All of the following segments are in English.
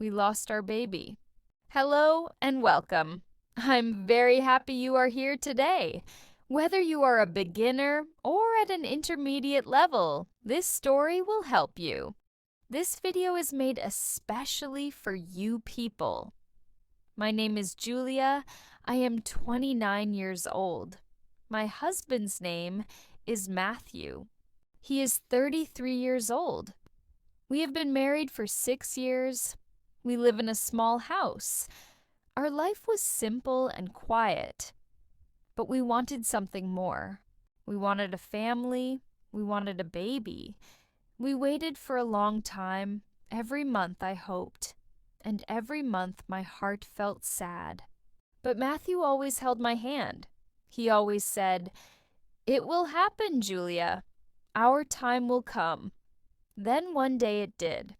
we lost our baby. Hello and welcome. I'm very happy you are here today. Whether you are a beginner or at an intermediate level, this story will help you. This video is made especially for you people. My name is Julia. I am 29 years old. My husband's name is Matthew. He is 33 years old. We have been married for 6 years. We live in a small house. Our life was simple and quiet, but we wanted something more. We wanted a family. We wanted a baby. We waited for a long time. Every month I hoped, and every month my heart felt sad. But Matthew always held my hand. He always said, "It will happen, Julia. Our time will come." Then one day it did.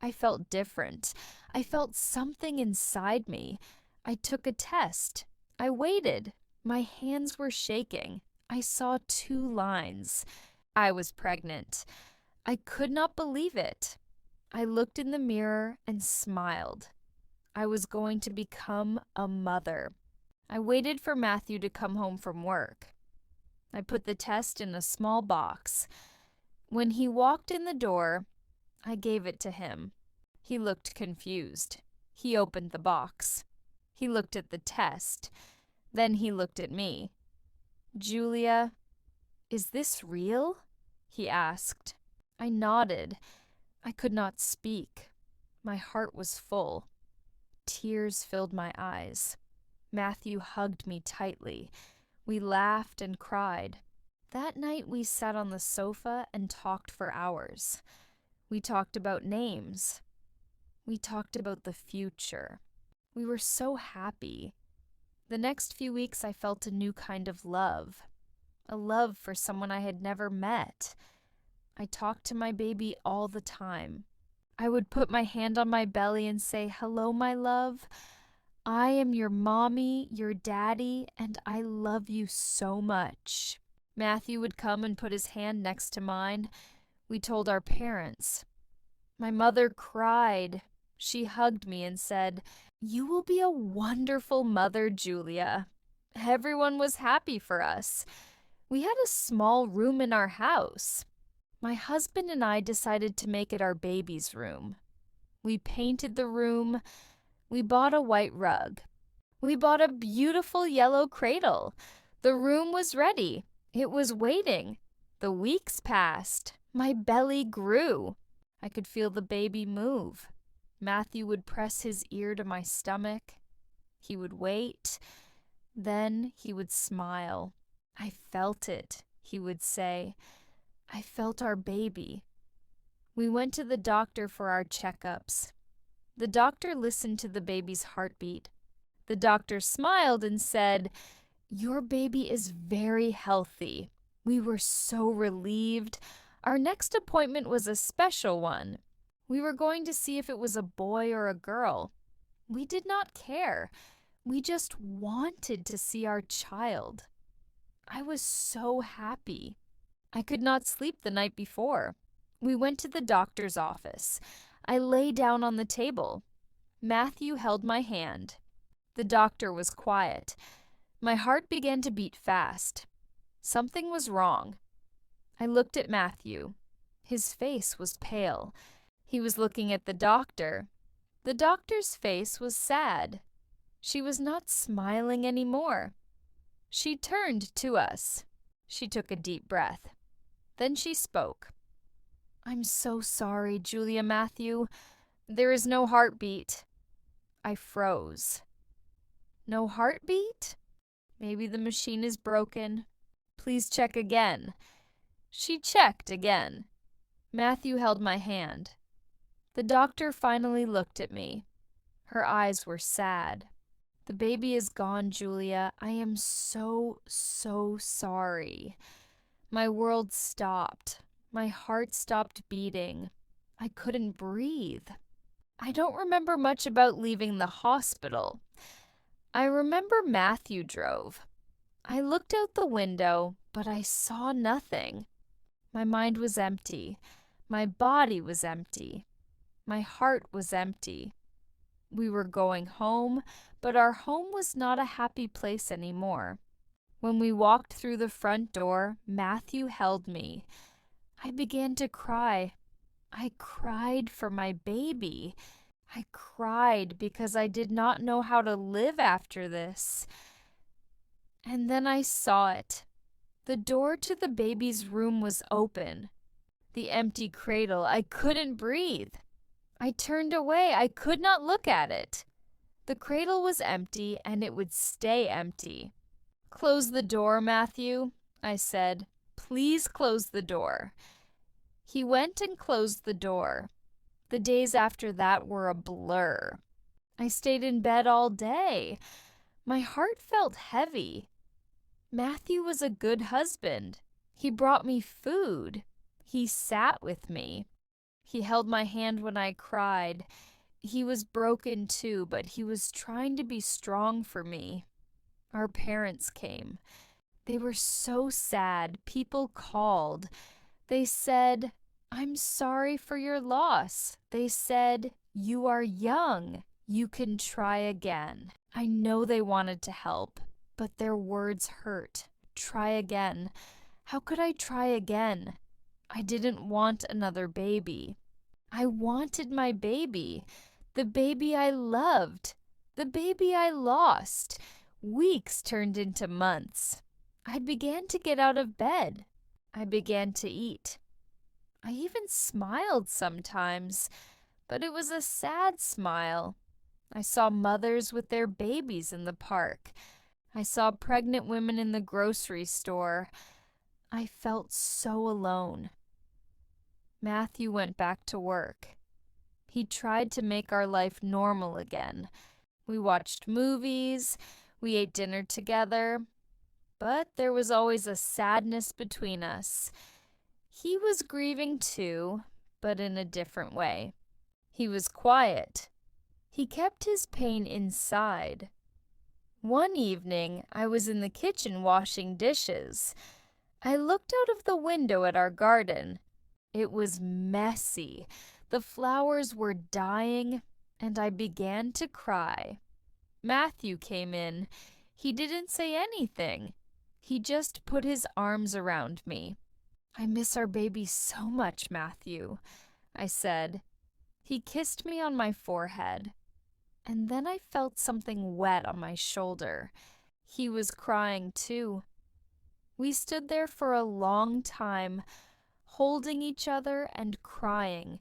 I felt different. I felt something inside me. I took a test. I waited. My hands were shaking. I saw 2 lines. I was pregnant. I could not believe it. I looked in the mirror and smiled. I was going to become a mother. I waited for Matthew to come home from work. I put the test in a small box. When he walked in the door, I gave it to him. He looked confused. He opened the box. He looked at the test. Then he looked at me. "Julia, is this real?" he asked. I nodded. I could not speak. My heart was full. Tears filled my eyes. Matthew hugged me tightly. We laughed and cried. That night we sat on the sofa and talked for hours. We talked about names. We talked about the future. We were so happy. The next few weeks I felt a new kind of love. A love for someone I had never met. I talked to my baby all the time. I would put my hand on my belly and say, "Hello, my love. I am your mommy, your daddy, and I love you so much." Matthew would come and put his hand next to mine. We told our parents. My mother cried. She hugged me and said, "You will be a wonderful mother, Julia." Everyone was happy for us. We had a small room in our house. My husband and I decided to make it our baby's room. We painted the room. We bought a white rug. We bought a beautiful yellow cradle. The room was ready. It was waiting. The weeks passed. My belly grew. I could feel the baby move. Matthew would press his ear to my stomach. He would wait. Then he would smile. "I felt it," he would say. "I felt our baby." We went to the doctor for our checkups. The doctor listened to the baby's heartbeat. The doctor smiled and said, "Your baby is very healthy." We were so relieved. Our next appointment was a special one. We were going to see if it was a boy or a girl. We did not care. We just wanted to see our child. I was so happy. I could not sleep the night before. We went to the doctor's office. I lay down on the table. Matthew held my hand. The doctor was quiet. My heart began to beat fast. Something was wrong. I looked at Matthew. His face was pale. He was looking at the doctor. The doctor's face was sad. She was not smiling anymore. She turned to us. She took a deep breath. Then she spoke. "I'm so sorry, Julia Matthew. There is no heartbeat." I froze. "No heartbeat? Maybe the machine is broken. Please check again." She checked again. Matthew held my hand. The doctor finally looked at me. Her eyes were sad. "The baby is gone, Julia. I am so sorry." My world stopped. My heart stopped beating. I couldn't breathe. I don't remember much about leaving the hospital. I remember Matthew drove. I looked out the window, but I saw nothing. My mind was empty. My body was empty. My heart was empty. We were going home, but our home was not a happy place anymore. When we walked through the front door, Matthew held me. I began to cry. I cried for my baby. I cried because I did not know how to live after this. And then I saw it. The door to the baby's room was open. The empty cradle, I couldn't breathe. I turned away. I could not look at it. The cradle was empty, and it would stay empty. "Close the door, Matthew," I said. "Please close the door." He went and closed the door. The days after that were a blur. I stayed in bed all day. My heart felt heavy. Matthew was a good husband. He brought me food. He sat with me. He held my hand when I cried. He was broken too, but he was trying to be strong for me. Our parents came. They were so sad. People called. They said, "I'm sorry for your loss." They said, "You are young. You can try again." I know they wanted to help, but their words hurt. Try again. How could I try again? I didn't want another baby. I wanted my baby, the baby I loved, the baby I lost. Weeks turned into months. I began to get out of bed. I began to eat. I even smiled sometimes, but it was a sad smile. I saw mothers with their babies in the park. I saw pregnant women in the grocery store. I felt so alone. Matthew went back to work. He tried to make our life normal again. We watched movies. We ate dinner together. But there was always a sadness between us. He was grieving too, but in a different way. He was quiet. He kept his pain inside. One evening, I was in the kitchen washing dishes. I looked out of the window at our garden. It was messy. The flowers were dying, and I began to cry. Matthew came in. He didn't say anything. He just put his arms around me. "I miss our baby so much, Matthew," I said. He kissed me on my forehead, and then I felt something wet on my shoulder. He was crying too. We stood there for a long time, holding each other and crying.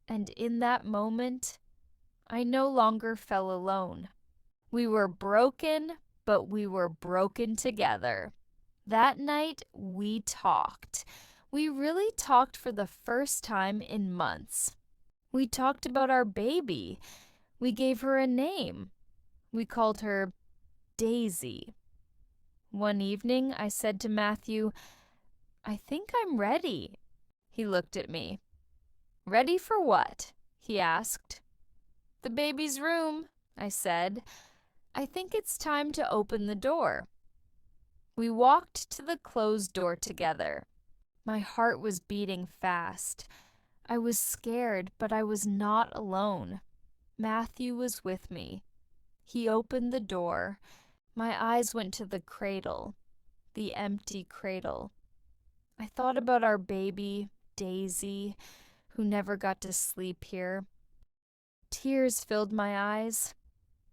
And in that moment, I no longer felt alone. We were broken, but we were broken together. That night, we talked. We really talked for the first time in months. We talked about our baby. We gave her a name. We called her Daisy. One evening, I said to Matthew, "I think I'm ready." He looked at me. "Ready for what?" he asked. "The baby's room," I said. "I think it's time to open the door." We walked to the closed door together. My heart was beating fast. I was scared, but I was not alone. Matthew was with me. He opened the door. My eyes went to the cradle, the empty cradle. I thought about our baby, Daisy, who never got to sleep here. Tears filled my eyes.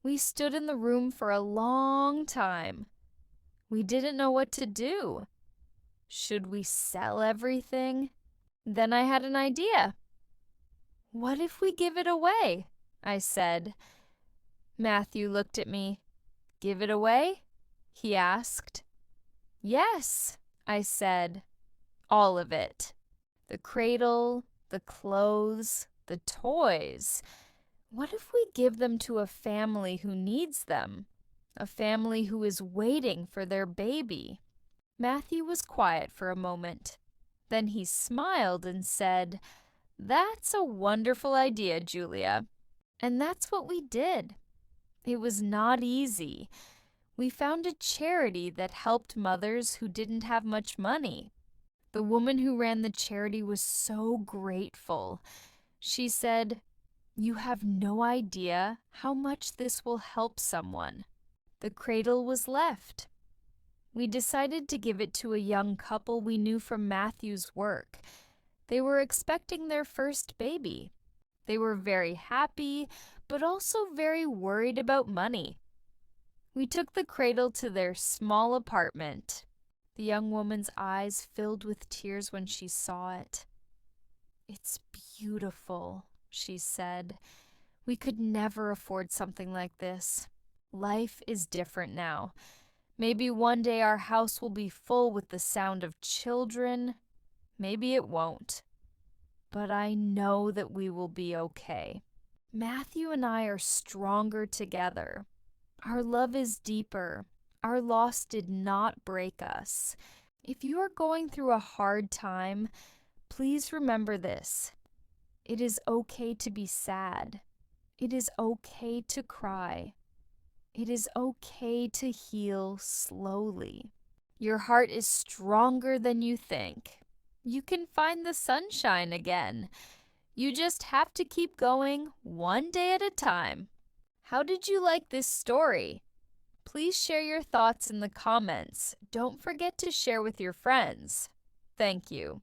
We stood in the room for a long time. We didn't know what to do. Should we sell everything? Then I had an idea. "What if we give it away?" I said. Matthew looked at me. "Give it away?" he asked. "Yes," I said. "All of it. The cradle, the clothes, the toys. What if we give them to a family who needs them? A family who is waiting for their baby?" Matthew was quiet for a moment. Then he smiled and said, "That's a wonderful idea, Julia." And that's what we did. It was not easy. We found a charity that helped mothers who didn't have much money. The woman who ran the charity was so grateful. She said, You have no idea how much this will help someone. The cradle was left. We decided to give it to a young couple we knew from Matthew's work. They were expecting their first baby. They were very happy, but also very worried about money. We took the cradle to their small apartment. The young woman's eyes filled with tears when she saw it. "It's beautiful," she said. "We could never afford something like this. Life is different now. Maybe one day our house will be full with the sound of children. Maybe it won't. But I know that we will be okay. Matthew and I are stronger together. Our love is deeper. Our loss did not break us. If you are going through a hard time, please remember this. It is okay to be sad. It is okay to cry. It is okay to heal slowly. Your heart is stronger than you think. You can find the sunshine again. You just have to keep going one day at a time." How did you like this story? Please share your thoughts in the comments. Don't forget to share with your friends. Thank you.